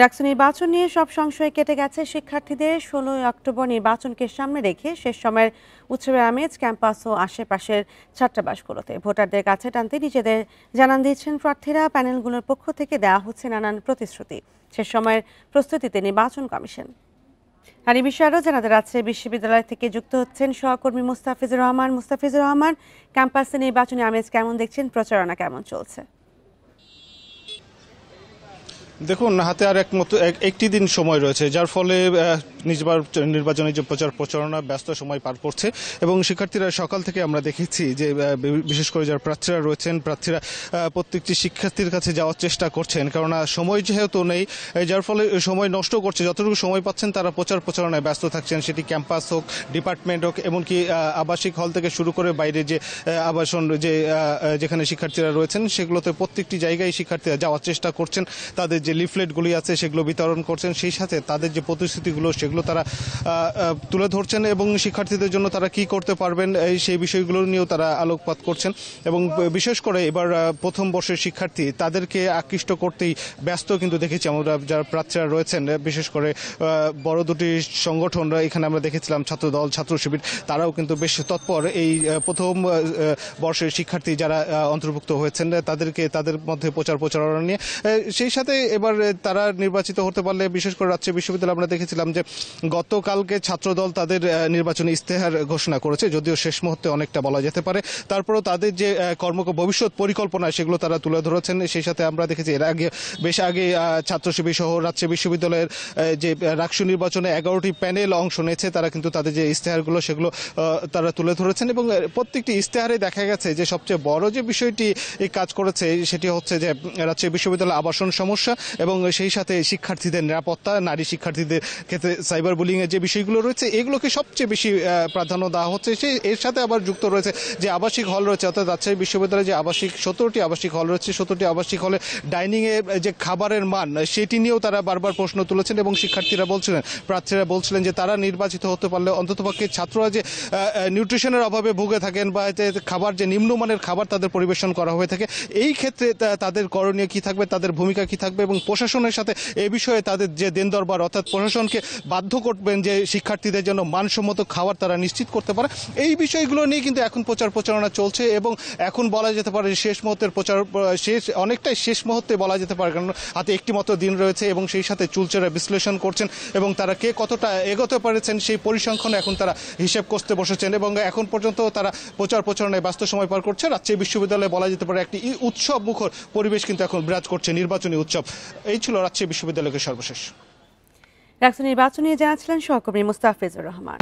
রাকসু নির্বাচন নিয়ে সব সংশয় কেটে গেছে শিক্ষার্থীদের। ১৬ই অক্টোবর নির্বাচনকে সামনে রেখে শেষ সময়ের উৎসবের আমেজ ক্যাম্পাস ও আশেপাশের ছাত্রাবাসগুলোতে। ভোটারদের কাছে টানতে নিজেদের জানান দিয়েছেন প্রার্থীরা। প্যানেলগুলোর পক্ষ থেকে দেওয়া হচ্ছে নানান প্রতিশ্রুতি। শেষ সময়ের প্রস্তুতিতে নির্বাচন কমিশন। আর এই বিষয়ে আরও জানাতে যাচ্ছে বিশ্ববিদ্যালয় থেকে যুক্ত হচ্ছেন সহকর্মী মুস্তাফিজুর রহমান। মুস্তাফিজুর রহমান, ক্যাম্পাসে নির্বাচনী আমেজ কেমন দেখছেন? প্রচারণা কেমন চলছে? দেখুন, হাতে আর একটি দিন সময় রয়েছে, যার ফলে নির্বাচনী যে প্রচারণা ব্যস্ত সময় পার করছে। এবং শিক্ষার্থীরা সকাল থেকে আমরা দেখেছি যে বিশেষ করে যারা প্রার্থীরা রয়েছেন, প্রার্থীরা প্রত্যেকটি শিক্ষার্থীর কাছে যাওয়ার চেষ্টা করছেন, কেননা সময় যেহেতু নেই, যার ফলে সময় নষ্ট করছে। যতটুকু সময় পাচ্ছেন তারা প্রচারণায় ব্যস্ত থাকছেন, সেটি ক্যাম্পাস হোক, ডিপার্টমেন্ট হোক, এমনকি আবাসিক হল থেকে শুরু করে বাইরে যে আবাসন যেখানে শিক্ষার্থীরা রয়েছেন সেগুলোতে প্রত্যেকটি জায়গায় শিক্ষার্থীরা যাওয়ার চেষ্টা করছেন। তাদের যে লিফলেটগুলি আছে সেগুলো বিতরণ করছেন, সেই সাথে তাদের যে প্রতিশ্রুতিগুলো সেগুলো তারা তুলে ধরছেন এবং শিক্ষার্থীদের জন্য তারা কি করতে পারবেন সেই বিষয়গুলো নিয়েও তারা আলোকপাত করছেন। এবং বিশেষ করে এবার প্রথম বর্ষের শিক্ষার্থী, তাদেরকে আকৃষ্ট করতেই ব্যস্ত কিন্তু দেখেছি আমরা। যারা প্রার্থীরা রয়েছেন, বিশেষ করে বড় দুটি সংগঠন এখানে আমরা দেখেছিলাম, ছাত্রদল, ছাত্র শিবির, তারাও কিন্তু বেশ তৎপর এই প্রথম বর্ষের শিক্ষার্থী যারা অন্তর্ভুক্ত হয়েছেন তাদের মধ্যে প্রচারণা নিয়ে। সেই সাথে এবার তারা নির্বাচিত হতে পারলে, বিশেষ করে রাজশাহী বিশ্ববিদ্যালয়ে আমরা দেখেছিলাম যে গতকালকে ছাত্রদল তাদের নির্বাচনী ইশতেহার ঘোষণা করেছে, যদিও শেষ মুহূর্তে অনেকটা বলা যেতে পারে। তারপরেও তাদের যে ভবিষ্যৎ পরিকল্পনা সেগুলো তারা তুলে ধরেছেন। সেই সাথে আমরা দেখেছি এর আগে বেশ আগে ছাত্র শিবির সহ রাজশাহী বিশ্ববিদ্যালয়ের যে রাকসু নির্বাচনে 11টি প্যানেল অংশ নিয়েছে, তারা কিন্তু তাদের যে ইশতেহারগুলো সেগুলো তারা তুলে ধরেছেন। এবং প্রত্যেকটি ইশতেহারে দেখা গেছে যে সবচেয়ে বড় যে বিষয়টি কাজ করেছে সেটি হচ্ছে যে রাজশাহী বিশ্ববিদ্যালয়ের আবাসন সমস্যা এবং সেই সাথে শিক্ষার্থীদের নিরাপত্তা, নারী শিক্ষার্থীদের ক্ষেত্রে সাইবার বুলিং এর যে বিষয়গুলো রয়েছে এগুলোকে সবচেয়ে বেশি প্রাধান্য দেওয়া হচ্ছে। এর সাথে আবার যুক্ত রয়েছে যে আবাসিক হল রয়েছে, অর্থাৎ রাজশাহী বিশ্ববিদ্যালয়ে যে 17টি আবাসিক হল রয়েছে, 17টি আবাসিক হলে ডাইনিং এ যে খাবারের মান সেটি নিয়েও তারা বারবার প্রশ্ন তুলেছেন। এবং শিক্ষার্থীরা বলছিলেন, প্রার্থীরা বলছিলেন যে তারা নির্বাচিত হতে পারলে অন্ততপক্ষে ছাত্ররা যে নিউট্রিশনের অভাবে ভুগে থাকেন বা খাবার যে নিম্নমানের খাবার তাদের পরিবেশন করা হয়ে থাকে, এই ক্ষেত্রে তাদের করণীয় কি থাকবে, তাদের ভূমিকা কি থাকবে এবং প্রশাসনের সাথে এ বিষয়ে তাদের যে দেন দরবার, অর্থাৎ প্রশাসনকে বাধ্য করবেন যে শিক্ষার্থীদের জন্য মানসম্মত খাবার তারা নিশ্চিত করতে পারে। এই বিষয়গুলো নিয়ে কিন্তু এখন প্রচারণা চলছে এবং এখন বলা যেতে পারে শেষ মুহূর্তের অনেকটাই শেষ মুহূর্তে বলা যেতে পারে, কারণ হাতে একটি মাত্র দিন রয়েছে এবং সেই সাথে চুলচেরা বিশ্লেষণ করছেন এবং তারা কে কতটা এগোতে পারেছেন সেই পরিসংখ্যানে এখন তারা হিসেব করতে বসেছেন। এবং এখন পর্যন্ত তারা প্রচারণায় ব্যস্ত সময় পার করছে। রাজশাহী বিশ্ববিদ্যালয়ে বলা যেতে পারে একটি উৎসব মুখর পরিবেশ কিন্তু এখন বিরাজ করছে, নির্বাচনী উৎসব। এই ছিল রাজশাহী বিশ্ববিদ্যালয়ের সর্বশেষ। রাকসু নির্বাচন নিয়ে জানাচ্ছিলেন সহকর্মী মুস্তাফিজুর রহমান।